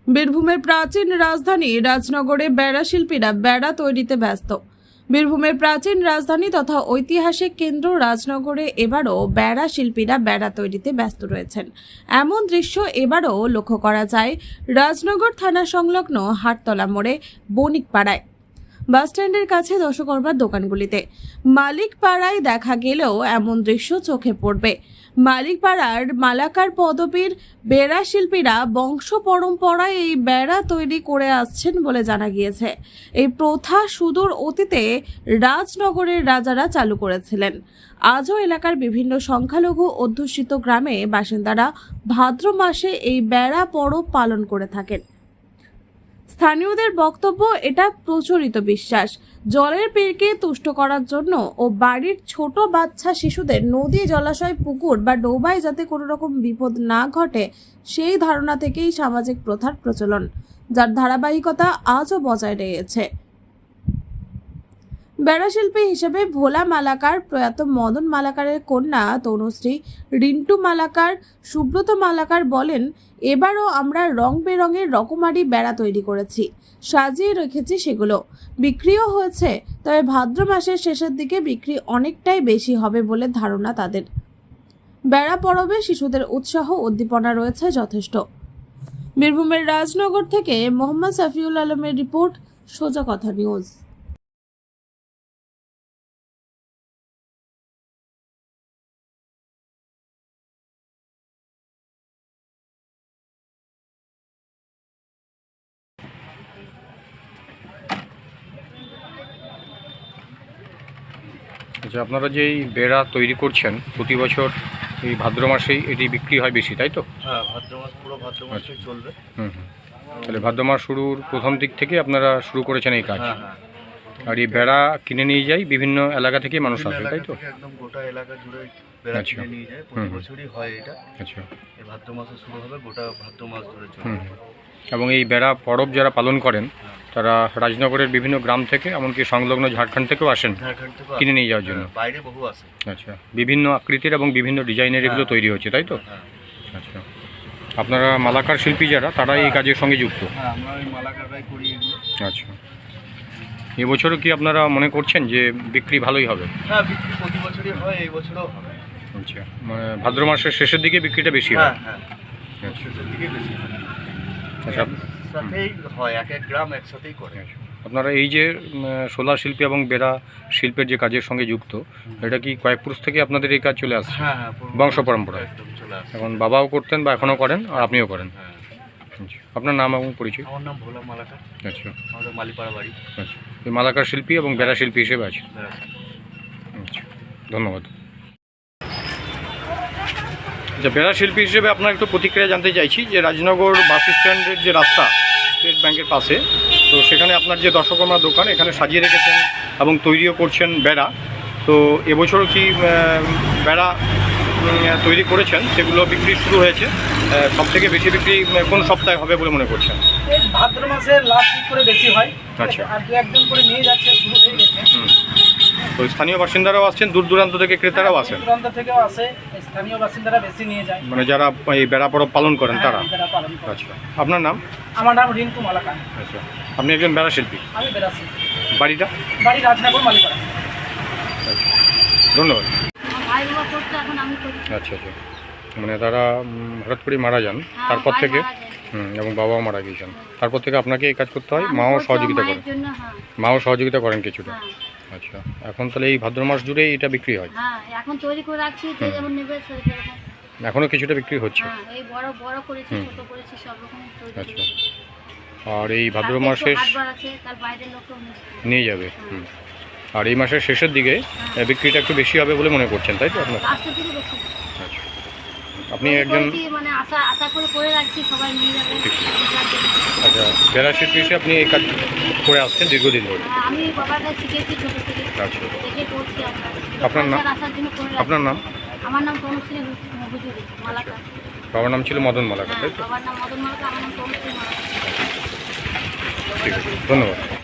বীরভূমের প্রাচীন রাজধানী রাজনগরে বেড়া শিল্পীরা বেড়া তৈরিতে ব্যস্ত। বীরভূমের প্রাচীন রাজধানী তথা ঐতিহাসিক কেন্দ্র রাজনগরে এবারও বেড়া শিল্পীরা বেড়া তৈরিতে ব্যস্ত রয়েছেন। এমন দৃশ্য এবারও লক্ষ্য করা যায় রাজনগর থানা সংলগ্ন হাটতলা মোড়ে বণিকপাড়ায়, বাসস্ট্যান্ডের কাছে দশকর্মার দোকানগুলিতে। মালিকপাড়ায় দেখা গেলেও এমন দৃশ্য চোখে পড়বে। মালিকপাড়ার মালাকার পদবীর বেড়া শিল্পীরা বংশ পরম্পরায় এই বেড়া তৈরি করে আসছেন বলে জানা গিয়েছে। এই প্রথা সুদূর অতীতে রাজনগরের রাজারা চালু করেছিলেন। আজও এলাকার বিভিন্ন সংখ্যালঘু অধ্যুষিত গ্রামে বাসিন্দারা ভাদ্র মাসে এই বেড়া পরব পালন করে থাকেন। স্থানীয়দের বক্তব্য, এটা প্রচলিত বিশ্বাস। জলের পীরকে তুষ্ট করার জন্য ও বাড়ির ছোট বাচ্চা শিশুদের নদী, জলাশয়, পুকুর বা ডোবায় যাতে কোনো রকম বিপদ না ঘটে, সেই ধারণা থেকেই সামাজিক প্রথার প্রচলন, যার ধারাবাহিকতা আজও বজায় রয়েছে। বেড়া শিল্পী হিসেবে ভোলা মালাকার, প্রয়াত মদন মালাকারের কন্যা তনুশ্রী, রিন্টু মালাকার, সুব্রত মালাকার বলেন, এবারও আমরা রং বেরঙের রকমারি বেড়া তৈরি করেছি, সাজিয়ে রেখেছি, সেগুলো বিক্রিও হয়েছে। তবে ভাদ্র মাসের শেষের দিকে বিক্রি অনেকটাই বেশি হবে বলে ধারণা তাদের। বেড়া পরবে শিশুদের উৎসাহ উদ্দীপনা রয়েছে যথেষ্ট। বীরভূমের রাজনগর থেকে মোহাম্মদ সাফিউল আলমের রিপোর্ট, সোজা কথা নিউজ। আচ্ছা, আপনারা যে এই বেড়া তৈরি করছেন প্রতি বছর এই ভাদ্র মাসেই এটি বিক্রি হয় বেশি, তাই তো? হ্যাঁ, ভাদ্র মাস, পুরো ভাদ্র মাসে চলবে। তাহলে ভাদ্র মাস শুরুর প্রথম দিক থেকে আপনারা শুরু করেছেন এই কাজ। হ্যাঁ হ্যাঁ, আর এই বেড়া কিনে নিয়ে যায় বিভিন্ন এলাকা থেকে মানুষ আসে, তাই তো? একদম গোটা এলাকা জুড়ে বেড়া আচ্ছা। কিনে নিয়ে যায়, প্রতি বছরই হয় এটা। আচ্ছা। এই ভাদ্র মাসে শুরু হবে, গোটা ভাদ্র মাস ধরে চলবে। এবং এই বেড়া পরব যারা পালন করেন তারা রাজনগরের বিভিন্ন গ্রাম থেকে, এমনকি সংলগ্ন ঝাড়খণ্ড থেকেও আসেন ঝাড়খণ্ড থেকে কিনে নিয়ে যাওয়ার জন্য। বাইরে বহু আসে। আচ্ছা, বিভিন্ন আকৃতির এবং বিভিন্ন ডিজাইনের এগুলো তৈরি হচ্ছে, তাই তো? হ্যাঁ আচ্ছা, আপনারা মালাকার শিল্পী যারা, তারা এই কাজের সঙ্গে যুক্ত? হ্যাঁ, আমরা ওই মালাকাররাই করি এগুলো। আচ্ছা, এবছরও কি আপনারা মনে করছেন যে বিক্রি ভালোই হবে? হ্যাঁ, বিক্রি প্রতি বছরই হয়, এই বছরও হবে। আচ্ছা, মানে ভাদ্র মাসের শেষের দিকে বিক্রিটা বেশি হয়? হ্যাঁ হ্যাঁ, শেষের দিকে বেশি হয়। আচ্ছা, সাথেই হয়, এক এক গ্রাম একসাথেই করে। আপনারা এই যে শোলা শিল্পী এবং বেড়া শিল্পের যে কাজের সঙ্গে যুক্ত, এটা কি কয়েক পুরুষ থেকে আপনাদের এই কাজ চলে আসছে? হ্যাঁ হ্যাঁ, বংশ পরম্পরা একদম চলে আসে। এখন বাবাও করতেন বা এখনও করেন, আর আপনিও করেন? হ্যাঁ। আচ্ছা, আপনার নাম এবং পরিচয়? আমার নাম ভোলা মালাকার, আচ্ছা। আমাদের মালিপাড়া বাড়ি। আচ্ছা, এই মালাকার শিল্পী এবং বেড়া শিল্পী হিসেবে আছে? আচ্ছা, ধন্যবাদ। আচ্ছা, বেড়া শিল্পী হিসেবে আপনার একটু প্রতিক্রিয়া জানতে চাইছি যে রাজনগর বাস স্ট্যান্ডের যে রাস্তা, স্টেট ব্যাংকের পাশে, তো সেখানে আপনার যে দশকর্মা দোকান, এখানে সাজিয়ে রেখেছেন এবং তৈরিও করছেন বেড়া। তো এবছরও কি বেড়া তৈরি করেছেন, সেগুলো বিক্রি শুরু হয়েছে? সবথেকে বেশি বিক্রি কোন সপ্তাহে হবে বলে মনে করছেন? এই ভাদ্র মাসের লাস্ট উইক করে বেশি হয়। আচ্ছা। আর দু একজন করে নিয়ে যাচ্ছে, শুরু হয়ে গেছে। তো স্থানীয় বাসিন্দারাও আসছেন, দূর দূরান্ত থেকে ক্রেতারাও আসেন? দূরান্ত থেকেও আসে, স্থানীয় বাসিন্দারা বেশি নিয়ে যায়। মানে যারা এই বেড়া পরব পালন করেন তারা? হ্যাঁ, যারা পালন করে। আচ্ছা, আপনার নাম? আমার নাম রিন্টু মালাকার। আচ্ছা, আপনি একজন বেড়া শিল্পী? আমি বেরাসি, বাড়িটা? বাড়ি রাজনগর মালিপাড়া। আচ্ছা, ধন্যবাদ। ভাই বাবা করতো, এখন আমি করি। আচ্ছা আচ্ছা, মানে তারা হঠাৎ করে মারা যান, হ্যাঁ, তারপর ভাই থেকে? মারা যায়। এবং বাবাও মারা গিয়েছেন, তারপর থেকে আপনাকে এই কাজ করতে হয়? আমি মাও করতাম সহযোগিতা মায়ের করেন? জন্য, হ্যাঁ। মাও সহযোগিতা করেন কিছুটা? হ্যাঁ, আচ্ছা, এখন তাহলে এই ভাদ্র মাস জুড়েই এটা বিক্রি হয়? হ্যাঁ, এখন তৈরি করে রাখছি, যে যেমন নেবে সেরকম। এখনও কিছুটা বিক্রি হচ্ছে? হ্যাঁ, এই বড় বড় করেছি, ছোট করেছি, সব রকম তৈরি আচ্ছা, করেছি। আর এই ভাদ্র তাতে একটু মাসের হাটবার আছে, তার বাইরের লোকও নিয়ে যাবে? আর এই মাসের শেষের দিকে বিক্রিটা একটু বেশি হবে বলে মনে করছেন, তাই তো আপনার? লাস্টের দিকে বেশি। আচ্ছা, আপনি তৈরি একজন, করেছি, মানে আশা আশা করে রাখছি সবাই নিয়ে যাবে। আচ্ছা, বেড়া শিল্পী হিসেবে আপনি এই কাজ করে আসছেন দীর্ঘদিন ধরে? হ্যাঁ, আমি বাবার কাছে শিখেছি ছোট থেকে, আচ্ছা, দেখে করছি আমরা। আপনার নাম? আসার জন্য করে রাখছি। আপনার নাম? আমার নাম তনুশ্রী হুজুরি মালাকার। বাবার নাম ছিল মদন মালাকার, হ্যাঁ, তাই তো? বাবার নাম মদন মালাকার, আমার নাম তনুশ্রী মালাকার। ঠিক আছে, ধন্যবাদ।